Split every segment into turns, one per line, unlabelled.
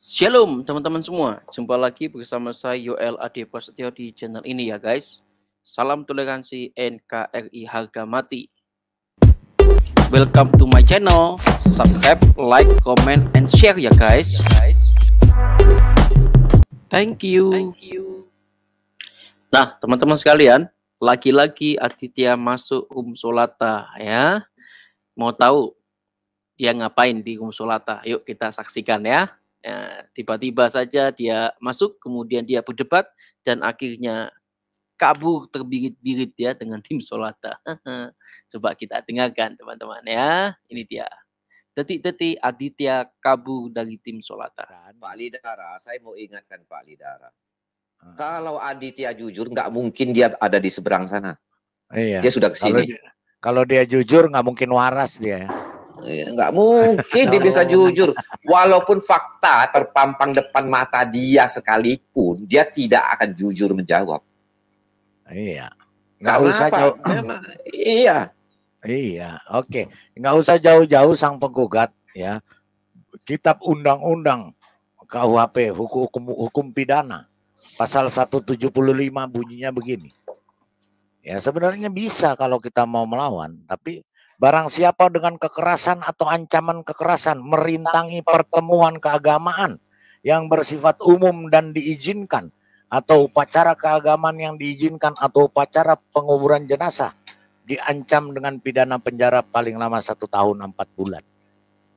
Shalom teman-teman semua, jumpa lagi bersama saya Yoel Ade Prasetyo di channel ini ya guys. Salam toleransi NKRI harga mati. Welcome to my channel. Subscribe, like, comment, and share ya guys. Thank you. Nah teman-teman sekalian, lagi-lagi Aditya masuk room Solata ya. Mau tahu dia ngapain di room Solata? Yuk kita saksikan ya. Ya, tiba-tiba saja dia masuk, kemudian dia berdebat, dan akhirnya kabur terbirit-birit ya dengan tim Solata. Coba kita dengarkan teman-teman ya. Ini dia. Detik-detik Aditya kabur dari tim Solata.
Pak Lidara, saya mau ingatkan Pak Lidara. Kalau Aditya jujur, nggak mungkin dia ada di seberang sana.
Iya.
Dia sudah kesini.
Kalau dia jujur, nggak mungkin waras dia.
Nggak mungkin dia bisa jujur. Walaupun fakta terpampang depan mata dia sekalipun, dia tidak akan jujur menjawab.
Iya. Nggak usah jauh.
Iya.
Iya, oke. Nggak usah jauh-jauh sang penggugat ya. Kitab Undang-Undang KUHP hukum pidana pasal 175 bunyinya begini. Ya sebenarnya bisa kalau kita mau melawan, tapi barang siapa dengan kekerasan atau ancaman kekerasan merintangi pertemuan keagamaan yang bersifat umum dan diizinkan, atau upacara keagamaan yang diizinkan, atau upacara penguburan jenazah, diancam dengan pidana penjara paling lama 1 tahun 4 bulan.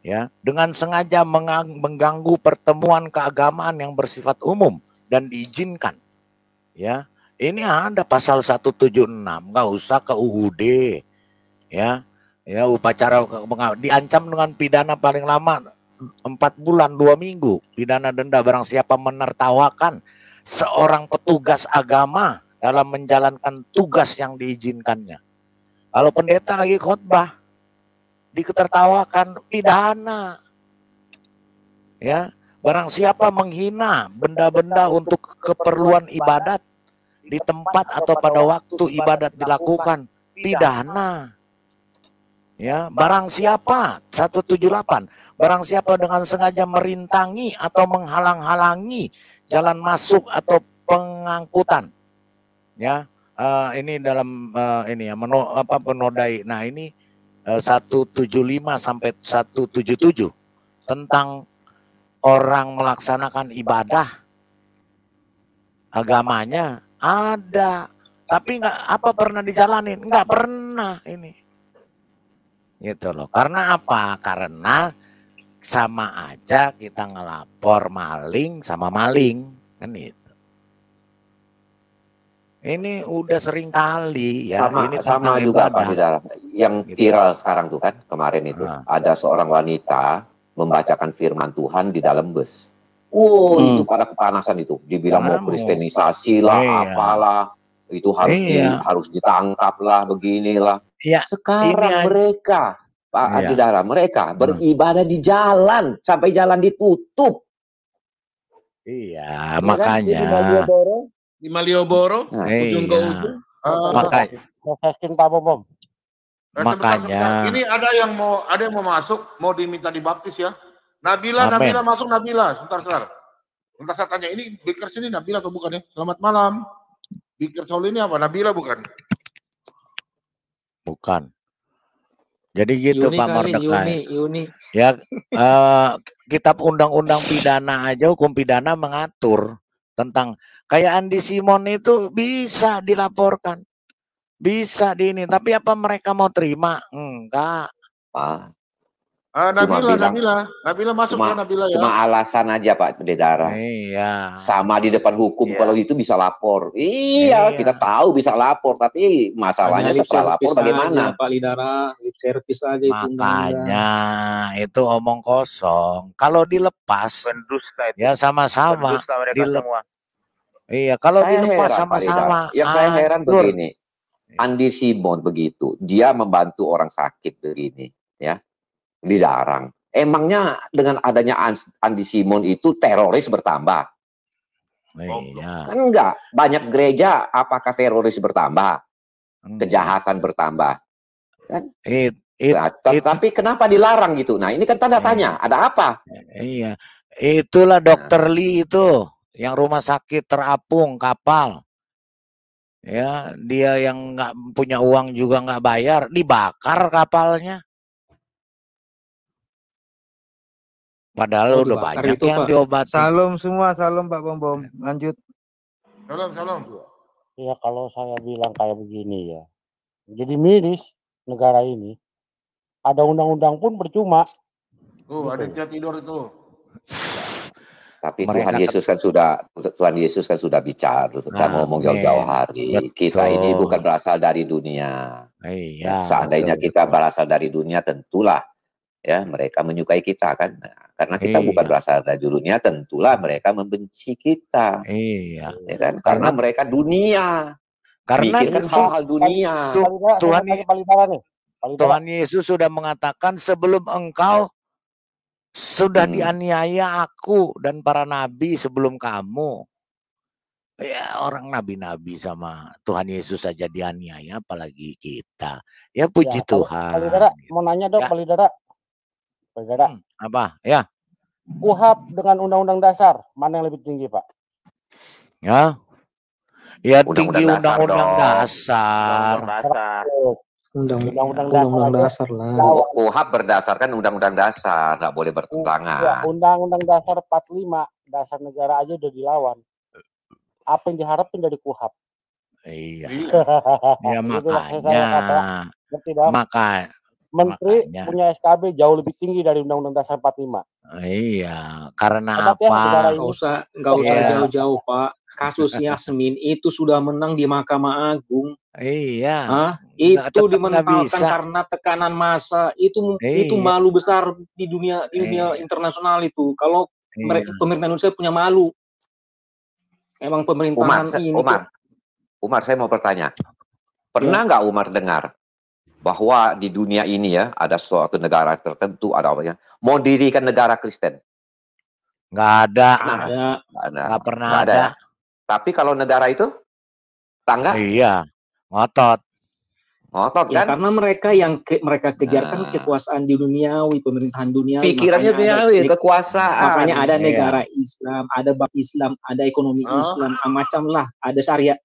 Ya, dengan sengaja mengganggu pertemuan keagamaan yang bersifat umum dan diizinkan. Ya, ini ada pasal 176, nggak usah ke UUD. Ya, upacara diancam dengan pidana paling lama 4 bulan 2 minggu, pidana denda barang siapa menertawakan seorang petugas agama dalam menjalankan tugas yang diizinkannya. Kalau pendeta lagi khotbah diketertawakan, pidana. Ya, barang siapa menghina benda-benda untuk keperluan ibadat di tempat atau pada waktu ibadat dilakukan, pidana. Ya, barang siapa 178, barang siapa dengan sengaja merintangi atau menghalang-halangi jalan masuk atau pengangkutan. Ya, ini dalam ini ya penodai. Nah, ini 175 sampai 177 tentang orang melaksanakan ibadah agamanya ada, tapi nggak pernah dijalanin, nggak pernah ini. Gitu loh. Karena apa? Karena sama aja kita ngelapor maling sama maling kan itu. Ini udah sering kali ya.
Sama juga Pak Lidara. Yang viral sekarang tuh kan kemarin itu ada seorang wanita membacakan firman Tuhan di dalam bus. Itu pada kepanasan itu. Dibilang mau kristenisasi lah, apalah. Itu harus ditangkap lah, beginilah.
Ya,
sekarang mereka, Pak Adidara, mereka beribadah di jalan sampai jalan ditutup.
Iya, makanya.
Di Malioboro, ujung ke ujung.
Makanya.
Ini ada yang mau masuk, mau diminta dibaptis ya. Nabila masuk, Nabila. Sebentar saya tanya, ini Bikers ini Nabila atau bukan ya? Selamat malam. Bikers Soul ini apa? Nabila bukan?
Bukan. Jadi gitu Pak Mordecai. Ya, kitab undang-undang pidana aja, hukum pidana mengatur tentang kayak Andi Simon itu bisa dilaporkan, bisa di ini. Tapi apa mereka mau terima? Enggak.
Nabila masuk ya, Nabila ya.
Cuma alasan aja Pak Dedara.
Iya.
Sama di depan hukum kalau itu bisa lapor. Iya, kita tahu bisa lapor, tapi masalahnya setelah lapor bagaimana?
Pak Lidara, lip service aja itu.
Makanya itu omong kosong. Kalau dilepas, ya sama-sama. Iya, kalau dilepas sama-sama.
Yang saya heran begini, Andi Simon begitu, dia membantu orang sakit begini, ya. Dilarang. Emangnya dengan adanya Andi Simon itu teroris bertambah?
Iya.
Kan enggak. Banyak gereja, apakah teroris bertambah? Kejahatan bertambah? Kan? Tapi kenapa dilarang gitu? Nah ini kan tanda tanya. Ada apa?
Iya. Itulah Dokter Lee itu, yang rumah sakit terapung kapal. Ya, dia yang nggak punya uang juga nggak bayar, dibakar kapalnya. Padahal udah banyak
itu,
yang
Pak.
diobati.
Salam semua, salam Pak Bom. Lanjut.
Salam.
Ya kalau saya bilang kayak begini ya, jadi miris negara ini. Ada undang-undang pun percuma.
Tuh, adiknya tidur itu.
Tapi
Mereka
Tuhan Yesus kan sudah bicara, sudah ngomong jauh-jauh hari.
Betul.
Kita ini bukan berasal dari dunia.
Iya.
Seandainya kita berasal dari dunia, tentulah ya mereka menyukai kita kan. Karena kita bukan berasal dari dunia, tentulah mereka membenci kita.
Iya.
Ya kan? Karena mereka dunia.
Karena
mikirkan hal-hal dunia.
Tuhan Yesus sudah mengatakan, sebelum engkau sudah dianiaya aku dan para nabi sebelum kamu. Ya, orang nabi-nabi sama Tuhan Yesus saja dianiaya, apalagi kita. Ya puji Tuhan.
Palidara, mau nanya dong, Palidara.
Apa? Ya.
KUHP dengan Undang-Undang Dasar, mana yang lebih tinggi, Pak?
Ya. Ya tinggi Undang-Undang Dasar.
Undang-Undang Dasar lah.
KUHP berdasarkan Undang-Undang Dasar, nggak boleh bertentangan.
Ya, Undang-Undang Dasar 45, dasar negara aja udah dilawan. Apa yang diharapin dari KUHP?
Iya. Ya makanya.
Menteri punya SKB jauh lebih tinggi dari Undang-Undang Dasar 45.
Iya, karena apa?
Nggak usah jauh-jauh, Pak. Kasus Yasmin itu sudah menang di Mahkamah Agung.
Iya.
Itu dimentalkan karena tekanan massa. Itu malu besar di dunia internasional itu. Kalau pemerintah Indonesia punya malu. Emang pemerintahan
Umar, saya mau bertanya. Pernah nggak Umar dengar bahwa di dunia ini ya ada suatu negara tertentu mau dirikan negara Kristen?
Nggak ada.
Nggak pernah ada. Ya? Tapi kalau negara itu tangga?
Iya, ngotot
ya,
kan?
Karena mereka kejarkan kekuasaan di duniawi, pemerintahan duniawi.
Pikirannya duniawi, kekuasaan.
Makanya ada negara Islam, ada bank Islam, ada ekonomi Islam, macam lah, ada syariat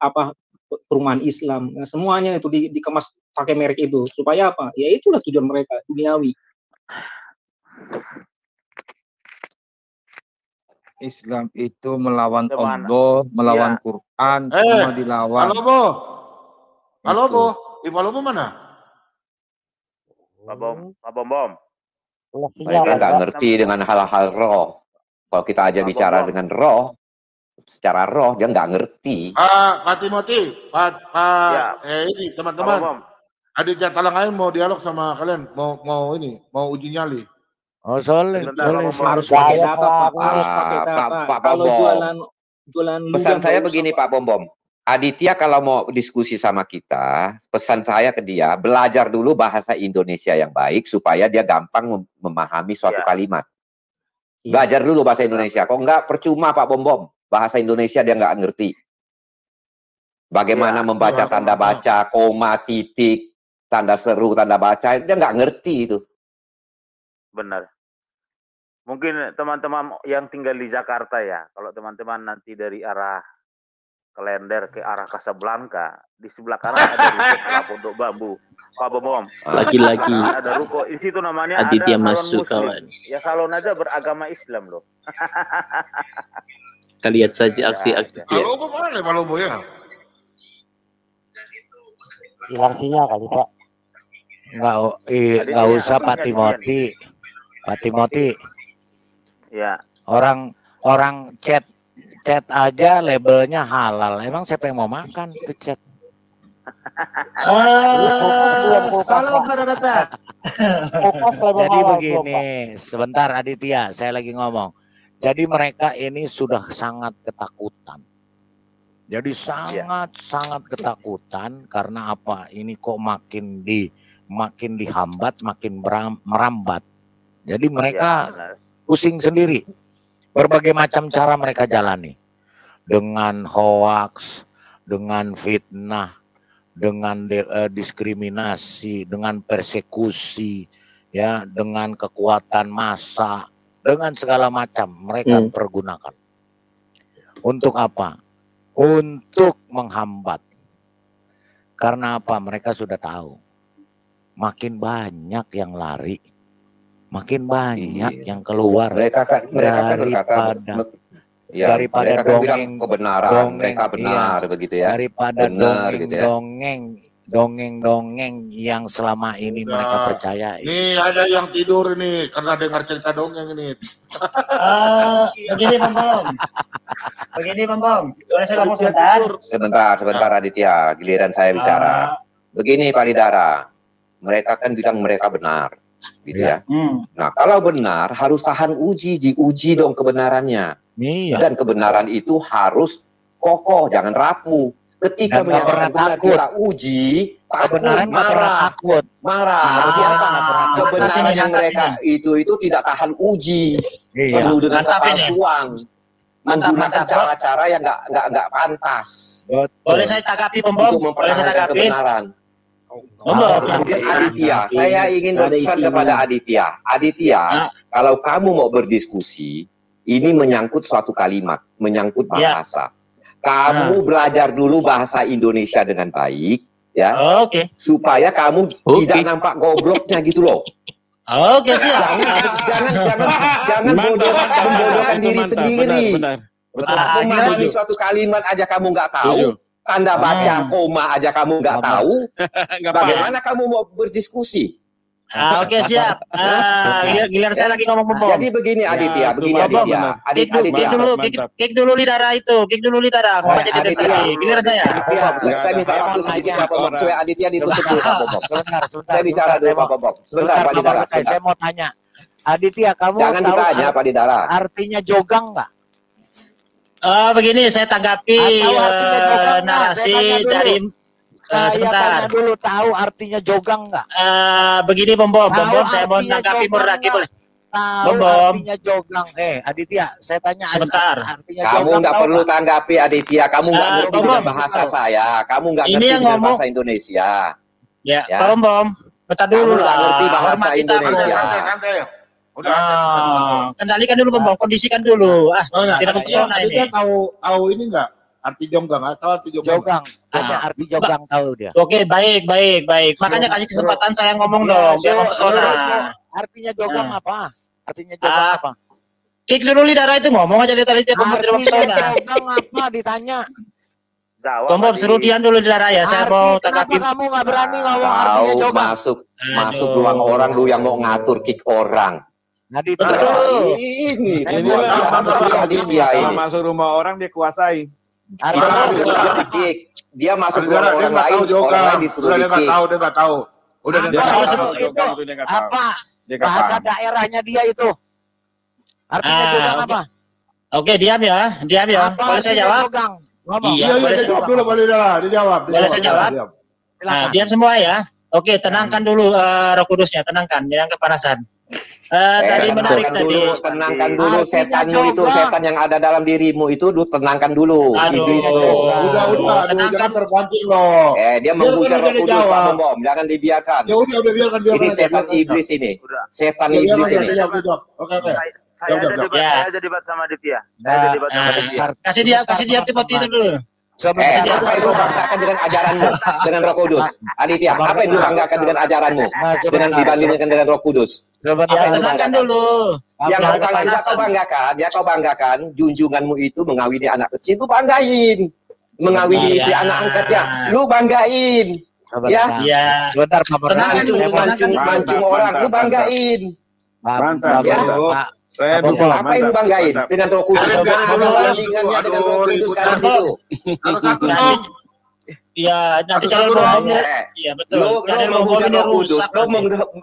perumahan Islam. Nah, semuanya itu dikemas pakai merek itu. Supaya apa? Ya itulah tujuan mereka, duniawi.
Islam itu melawan Allah, melawan Quran, semua dilawan.
Halo, Bo. Pak Lobo mana?
Pak Bom.
Mereka nggak ngerti dengan hal-hal roh. Kalau kita aja bicara dengan roh, secara roh dia nggak ngerti.
Pak Timothy, ini teman-teman. Aditya Talangain mau dialog sama kalian, mau uji nyali.
Oh soleh.
Harus pakai data, Pak. Kalau jualan
pesan saya begini Pak Bom. Aditya kalau mau diskusi sama kita, pesan saya ke dia, belajar dulu bahasa Indonesia yang baik supaya dia gampang memahami suatu kalimat. Belajar dulu bahasa Indonesia. Kok enggak percuma Pak Bom. Bahasa Indonesia dia nggak ngerti. Bagaimana membaca tanda baca, koma, titik, tanda seru, tanda baca, dia nggak ngerti itu.
Benar. Mungkin teman-teman yang tinggal di Jakarta ya, kalau teman-teman nanti dari arah Klender ke arah Casablanca, di sebelah kanan ada ruko Pondok Bambu. Pak Bom.
Lagi-lagi
ada ruko, di situ namanya
Aditya
ada
masuk
Muslim.
kawan.
Ya salon aja beragama Islam loh.
Kita lihat saja aksi Aditya.
Kalau mana Pak Lobo ya?
Hilang sinyal kali Pak.
Nggak usah Pak Timothy. Pak Timothy.
Ya.
Orang chat aja labelnya halal. Emang siapa yang mau makan itu chat?
Salam Baradata.
Jadi begini, sebentar Aditya, saya lagi ngomong. Jadi mereka ini sudah sangat ketakutan. Jadi sangat ketakutan karena apa? Ini kok makin dihambat, makin merambat. Jadi mereka pusing sendiri. Berbagai macam cara mereka jalani. Dengan hoax, dengan fitnah, dengan diskriminasi, dengan persekusi, ya, dengan kekuatan massa, dengan segala macam mereka pergunakan. Untuk apa? Untuk menghambat. Karena apa? Mereka sudah tahu. Makin banyak yang lari, makin banyak yang keluar daripada dongeng
kebenaran, mereka benar begitu ya.
Daripada dongeng yang selama ini mereka percaya.
Nih ada yang tidur ini karena dengar cerita dongeng ini.
Begini Bang Bom. Boleh saya ngomong sebentar?
Sebentar Aditya, giliran saya bicara. Begini Pak Lidara, mereka kan bilang mereka benar, gitu ya. Nah, kalau benar harus tahan uji, diuji dong kebenarannya. Dan kebenaran itu harus kokoh, jangan rapuh. Ketika menyatakan benar kita uji, takut, marah. Jadi apa? Kebenaran yang mereka itu tidak tahan uji, penuh dengan kepalsuan, menggunakan cara-cara yang nggak pantas.
Boleh saya tanggapi Bom? Boleh saya tanggapi?
Kebenaran. Aditya, saya ingin berpesan kepada Aditya, kalau kamu mau berdiskusi, ini menyangkut suatu kalimat, menyangkut bahasa. Kamu belajar dulu bahasa Indonesia dengan baik, ya, supaya kamu tidak nampak gobloknya gitu loh.
Siap.
Jangan membodohkan diri sendiri. Memahami suatu kalimat aja kamu nggak tahu. Tanda baca koma aja kamu nggak tahu, bagaimana kamu mau berdiskusi?
Siap. Giliran saya lagi ngomong Bom.
Jadi begini Aditya,
Kick dulu lidara itu, giliran saya.
Saya minta waktu sedikit Pak Bom, supaya Aditya ditutup dulu Pak Bom. Saya bicara dulu Pak Bom. Sebentar Pak Lidara.
Saya mau tanya, Aditya, kamu
jangan ditanya Pak Lidara.
Artinya jogang nggak?
Begini saya tanggapi narasi dari
sebentar. Tanya dulu, tahu artinya jogang nggak?
Begini Bom, saya mau tanggapi Murdaki boleh?
Tahu artinya jogang. Aditya, saya tanya
sebentar.
Artinya
kamu nggak perlu tanggapi Aditya, kamu nggak ngerti dengan bahasa saya, kamu nggak ngerti dengan bahasa Indonesia.
Ya. Bom, bentar dulu lah.
Ngerti bahasa Indonesia.
Kendalikan dulu Bom, kondisikan dulu. Tidak mempesona ini.
Dia tahu ini nggak? Arti jogang atau arti jogang?
Ada arti jogang tahu dia.
Oke, baik. Makanya kasih kesempatan saya ngomong dong. Biar mempesona.
Artinya jogang apa? Artinya jogang apa?
Kick dulu lidara itu ngomong aja tadi dia mempesona.
Jogang apa ditanya?
Bom, seru diam dulu lidara ya. Saya mau tanggapi.
Kenapa kamu nggak berani ngomong artinya jogang?
Masuk ruang orang lu yang mau ngatur kick orang.
Ini
masuk rumah orang dia kuasai.
Dia masuk rumah orang lain disuruh
dia nggak tahu.
Udah apa? Bahasa daerahnya dia itu. Artinya jogang apa?
Oke, diam ya. Boleh saya jawab?
Iya, jawab dulu boleh dijawab.
Boleh saya jawab? Diam semua ya. Oke, tenangkan dulu Roh Kudusnya, tenangkan, jangan kepanasan. Tadi menarik
tenangkan dulu setanmu itu, setan yang ada dalam dirimu itu, tenangkan dulu. Iblis itu.
Udah, tenangkan terpancing loh.
Dia menghujat Roh Kudus Pak Bom, jangan dibiarkan.
Ya udah biarkan.
Ini setan iblis ini. Setan iblis ini.
Oke.
Saya ada debat sama Aditya.
Kasih dia seperti itu dulu.
Apa yang lu banggakan dengan ajaranmu, dengan Roh Kudus? Aditya, apa yang lu banggakan dengan ajaranmu, dengan dibandingkan dengan Roh Kudus?
Tenangkan dulu.
Yang kau banggakan, junjunganmu itu mengawini anak kecil, lu banggain. Mengawini istri anak angkatnya, lu banggain. Ya.
Bentar,
mancung orang, lu banggain.
Saya
apa yang lu banggain dengan Roh Kudus? Bandingannya dengan Roh Kudus sekarang itu.
Iya, nanti calon bomnya. Iya betul.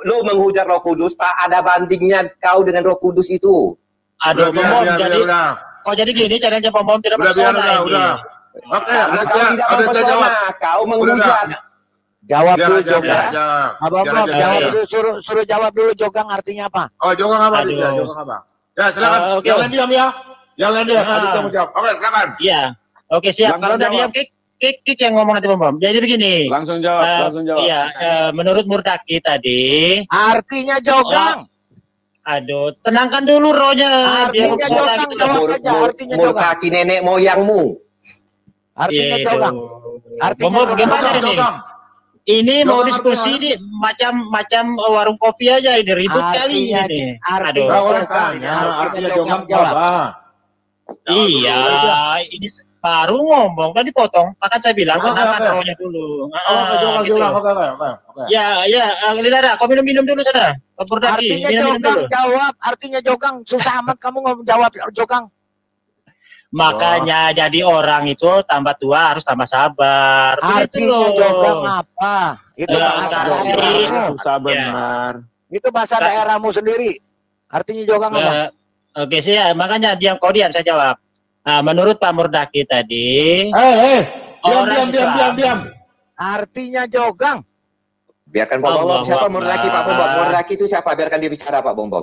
Lu menghujat Roh Kudus, tak ada bandingnya kau dengan Roh Kudus itu.
Aduh, Bom, jadi gini caranya Bom tidak bersama.
Udah. Oke,
kau tidak mempesona, kau menghujat.
Jawab dulu jogang. Jawab dulu, suruh jawab dulu jogang artinya apa?
Oh, jogang apa? Jogang apa? Ya, silakan. Jangan diam ya. Jangan diam. Aditya menjawab. Oke, silakan.
Iya. Oke, siap. Kalau udah diam Kick yang ngomong nanti Bom. Jadi begini.
Langsung jawab.
Iya, menurut Murdaki tadi
artinya jogang.
Aduh, tenangkan dulu rohnya.
Artinya Jogang, jawab aja. Artinya Jogang. Kaki nenek moyangmu.
Artinya Jogang.
Artinya bagaimana ini? Ini mau diskusi ini macam warung kopi aja ini ribut kali ini. Aduh.
Artinya Jogang jawab.
Iya, ini baru ngomong tadi potong. Maka saya bilang tenangkan rohnya dulu. Ya, Lidara, kau minum dulu sana.
Artinya Jogang jawab. Artinya Jogang susah amat kamu ngomong jawab Jogang.
Makanya jadi orang itu tambah tua harus tambah sabar.
Artinya Jogang apa? Itu bahasa
susah benar.
Itu bahasa daerahmu sendiri. Artinya Jogang apa?
Oke sih, makanya diam saya jawab. Nah, menurut Pak Murdaki tadi,
diam.
Artinya Jogang.
Biarkan Pak Bom. Siapa Murdaki? Pak Bom. Murdaki itu siapa? Biarkan dia bicara Pak Bom.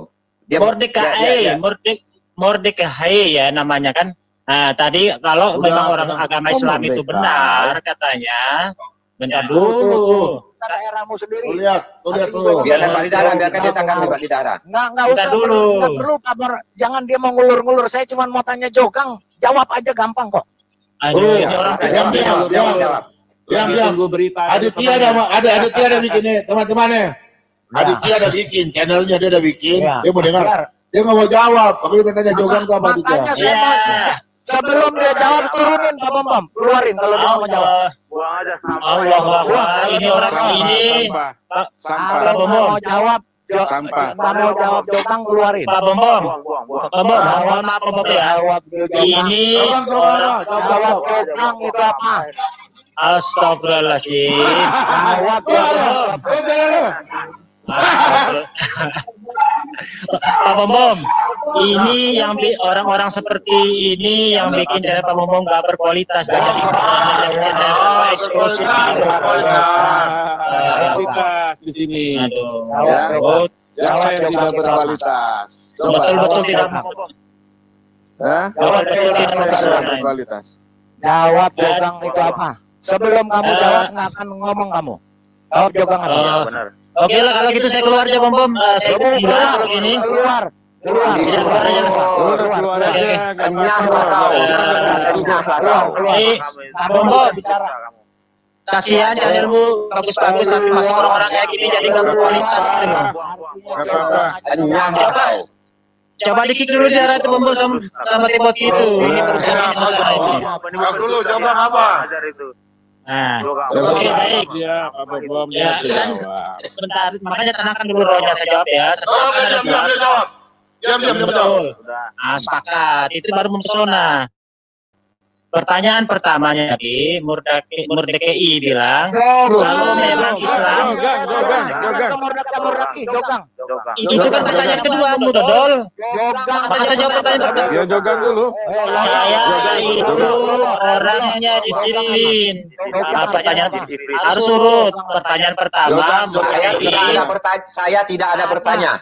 Mordekae ya namanya kan. Nah, tadi kalau memang orang agama Islam itu benar katanya, bentar dulu.
Daerahmu sendiri.
Lihat tuh.
Biarkan Pak Lidara, biarkan dia tanggapi Pak Lidara.
Enggak usah dulu. Enggak perlu kabar. Jangan dia mau ngulur-ngulur. Saya cuma mau tanya Jogang. Jawab aja gampang kok.
Aduh, ini orang
jawab.
Tunggu berita.
Aditya ada bikin nih, teman-temannya. Aditya ada bikin, channelnya dia ada bikin. Dia mau dengar. Dia nggak mau jawab. Makanya kita tanya Jogang tuh apa Aditya.
Sebelum dia jawab turunin Pak Bom. Keluarin kalau dia mau jawab.
Buang aja sampah.
Allah, ini orang ini.
Kalau mau jawab nggak mau jawab Jogang keluarin.
Pak Bom. Mohon maaf Pak Bom ya. Ini orang
jawab Jogang itu apa?
Astagfirullahaladzim.
Jawab Jogang.
Pak Bom, ini yang orang-orang seperti ini yang bikin channel Pak Bom nggak berkualitas dan jadi channel eksklusif.
Kualitas di sini.
Aduh,
siapa yang tidak berkualitas?
Betul tidak.
Betul tidak berkualitas.
Jawab Jogang itu apa? Sebelum kamu jawab nggak akan ngomong kamu. Jawab Jogang apa?
Benar.
Oke lah kalau gitu saya keluar aja Bom. Saya keluar begini.
Keluar aja.
Keluar aja.
Bom bicara. Kasihan channelmu bagus-bagus tapi masih orang-orang kayak gini jadi nggak berkualitas gitu loh. Coba di-kick dulu di arah itu Bom sama Tibot itu. Ini
Jawab dulu, Jogang apa?
Nah, oke baik.
Ya, Pak Bom
ya, bentar, makanya tenangkan dulu rohnya saya jawab ya.
Diam jawab.
Nah, sepakat. Itu baru mempesona. Pertanyaan pertamanya tadi Murdaki bilang kalau memang Islam itu kan pertanyaan kedua Dodol. Maka saya jawab pertanyaan pertama.
Ya Jogang dulu.
Saya itu orangnya disiplin. Pertanyaan harus urut. Pertanyaan pertama
saya tidak ada bertanya.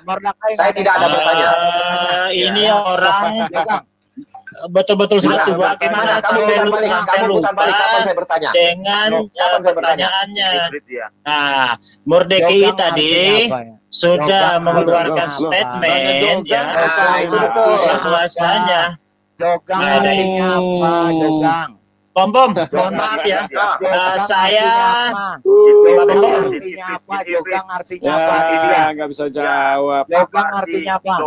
Ini orang betul-betul satu bagaimana sampai lupa dengan pertanyaannya. Nah, Murdaki tadi sudah mengeluarkan statement ya bahwasanya
Jogang artinya apa Jogang?
Bom, mohon maaf ya. Saya
artinya apa? Jogang artinya apa? Dia
nggak bisa jawab.
Jogang artinya apa?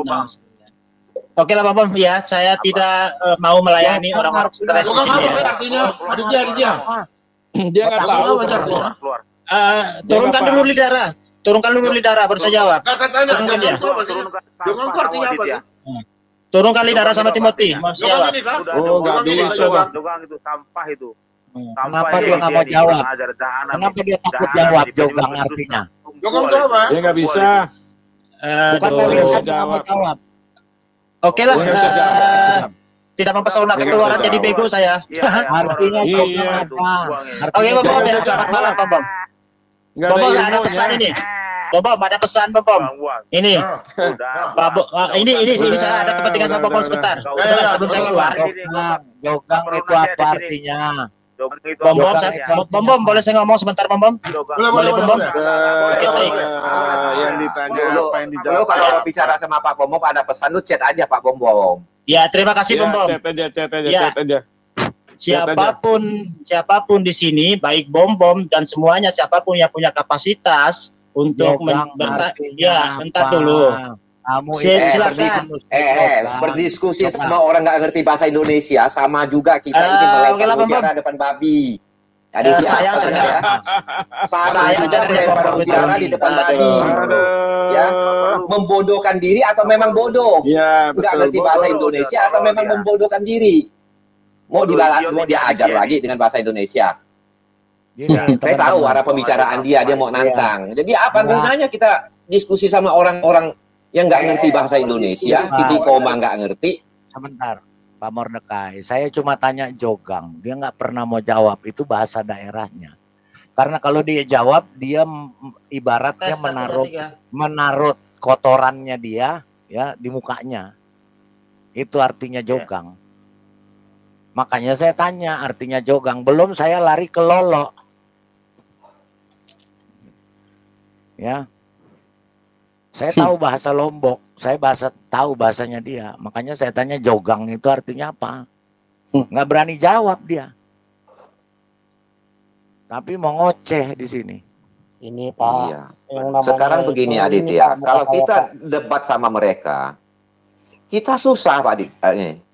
Oke lah Bom ya, saya tidak mau melayani orang-orang stres di sini.
Artinya, Aditya.
Dia nggak tahu.
Turunkan dulu Lidara, baru saya jawab.
Saya tanya, Jogang artinya apa sih?
Turunkan Lidara sama Timothy.
Jogang ini kan?
Oh, nggak bisa.
Jogang itu sampah itu.
Kenapa dia nggak mau jawab? Kenapa dia takut jawab Jogang artinya?
Jogang itu apa?
Dia nggak bisa.
Bukan nggak bisa, dia nggak mau jawab.
Oke lah, tidak mempesona keluaran jadi bego saya.
Artinya Jogang apa?
Oke Bom ya, selamat malam Bom. Bom ada pesan ini. Bom ada pesan Bom. Ini, ini saya ada kepentingan sama Bom sebentar. Sebelum saya keluar.
Jogang itu apa artinya?
Bom, boleh saya ngomong sebentar, Bom?
Boleh.
Yang ditanya apa yang dijawab.
Lu kalau bicara sama Pak Bom ada pesan lu chat aja Pak Bom.
Ya, terima kasih Bom.
Chat aja.
Siapapun di sini, baik Bom dan semuanya, siapapun yang punya kapasitas untuk bentar dulu.
Kamu silakan. Berdiskusi sama orang nggak ngerti bahasa Indonesia sama juga kita ini melempar mutiara depan babi. Jadi saya melempar mutiara di depan babi. Ya, membodohkan diri atau memang bodoh?
Ya,
nggak ngerti bahasa Indonesia atau memang membodohkan diri? Mau diajar lagi dengan bahasa Indonesia? Saya tahu arah pembicaraan dia mau nantang. Jadi apa gunanya kita diskusi sama orang-orang yang nggak ngerti bahasa Indonesia, titik koma nggak ngerti.
Sebentar, Pak Mordekai, saya cuma tanya Jogang, dia nggak pernah mau jawab, itu bahasa daerahnya. Karena kalau dia jawab, dia ibaratnya menaruh kotorannya dia ya di mukanya. Itu artinya Jogang. Makanya saya tanya artinya Jogang, belum saya lari ke Lolo. Ya. Saya tahu bahasa Lombok, saya tahu bahasanya dia. Makanya saya tanya Jogang itu artinya apa? Nggak berani jawab dia. Tapi mau ngoceh di sini.
Ini Pak.
Iya. Sekarang begini Aditya, kalau kita debat sama mereka, kita susah Pak Dik.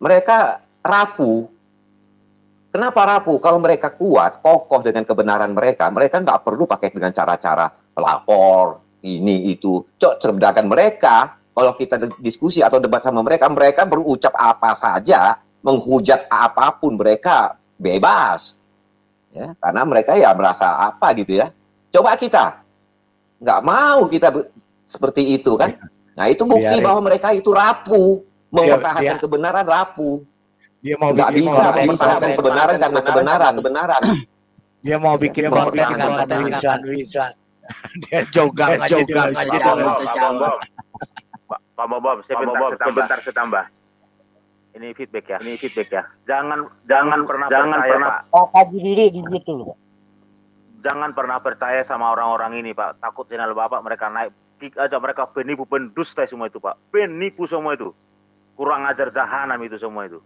Mereka rapuh. Kenapa rapuh? Kalau mereka kuat, kokoh dengan kebenaran mereka nggak perlu pakai dengan cara-cara lapor. Ini itu cerdakan mereka. Kalau kita diskusi atau debat sama mereka berucap apa saja, menghujat apapun mereka bebas, ya karena mereka ya merasa apa gitu ya. Coba kita nggak mau kita seperti itu kan. Nah itu bukti bahwa mereka itu rapuh, mempertahankan kebenaran rapuh.
Dia mau
nggak bisa mempertahankan kebenaran karena kebenaran.
Dia mau bikin konten karena bisa. Dia Jogang aja
Pak Bob, sebentar saya tambah. Ini feedback ya. Jangan pernah
kaji diri di situ loh.
Jangan pernah percaya sama orang-orang ini, Pak. Takut channel Bapak mereka naik, kick aja mereka penipu, pendusta semua itu, Pak. Penipu semua itu. Kurang ajar jahanam itu semua itu.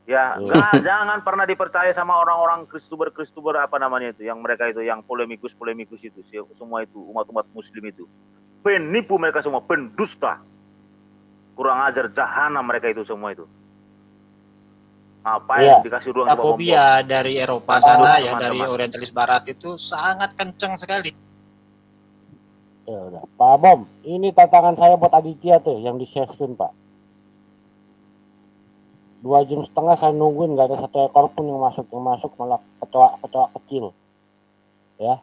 Ya, jangan pernah dipercaya sama orang-orang Kristuber apa namanya itu, yang mereka itu, yang polemikus itu, semua itu umat-umat Muslim itu, penipu mereka semua, pendusta, kurang ajar jahanam mereka itu semua itu. Apa yang dikasih ruang
fobia dari Eropa sana ya, dari Orientalis Barat itu sangat kencang sekali.
Ya udah, Pak Bom, ini tantangan saya buat Aditya tuh yang di share screen Pak. 2,5 jam saya nungguin nggak ada satu ekor pun yang masuk malah kecoa kecil ya.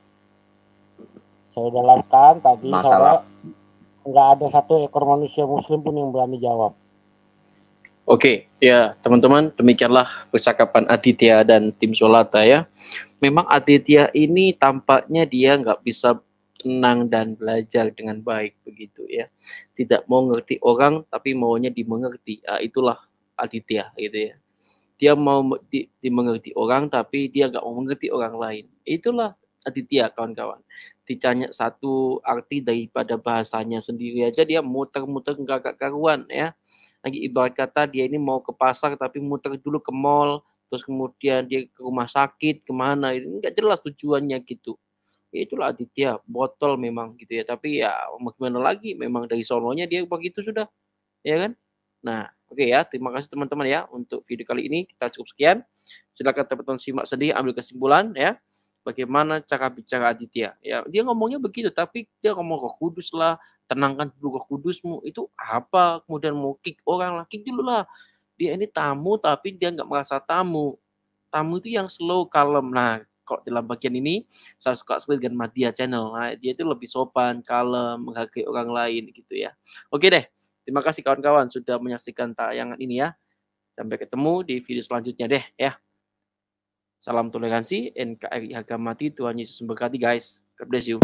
Saya udah live-kan tadi sore, nggak ada satu ekor manusia Muslim pun yang berani jawab.
Oke, ya teman-teman, demikianlah percakapan Aditya dan tim Solata ya. Memang Aditya ini tampaknya dia nggak bisa tenang dan belajar dengan baik begitu ya. Tidak mau ngerti orang tapi maunya dimengerti. Itulah Aditya gitu ya. Dia mau dimengerti orang tapi dia nggak mau mengerti orang lain. Itulah Aditya kawan-kawan. Ditanya satu arti daripada bahasanya sendiri aja dia muter-muter nggak karuan ya. Lagi ibarat kata dia ini mau ke pasar tapi muter dulu ke mall, terus kemudian dia ke rumah sakit kemana, itu nggak jelas tujuannya gitu. Ya itulah Aditya, botol memang gitu ya. Tapi ya gimana lagi, memang dari sononya dia begitu sudah, ya kan? Nah, oke ya, terima kasih teman-teman ya untuk video kali ini, kita cukup sekian. Silakan teman-teman simak sendiri, ambil kesimpulan ya. Bagaimana cara bicara Aditya? Ya, dia ngomongnya begitu, tapi dia ngomong Roh Kudus lah, tenangkan dulu Roh Kudusmu. Itu apa? Kemudian mau kick orang lah, kick dulu lah. Dia ini tamu, tapi dia nggak merasa tamu. Tamu itu yang slow, kalem. Nah, kok dalam bagian ini saya suka sekali dengan Madya Channel. Nah, dia itu lebih sopan, kalem, menghargai orang lain gitu ya. Oke deh. Terima kasih kawan-kawan sudah menyaksikan tayangan ini ya. Sampai ketemu di video selanjutnya deh ya. Salam toleransi, NKRI harga mati, Tuhan Yesus memberkati guys. God bless you.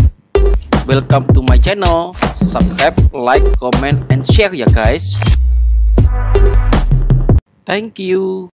Welcome to my channel. Subscribe, like, comment, and share ya guys. Thank you.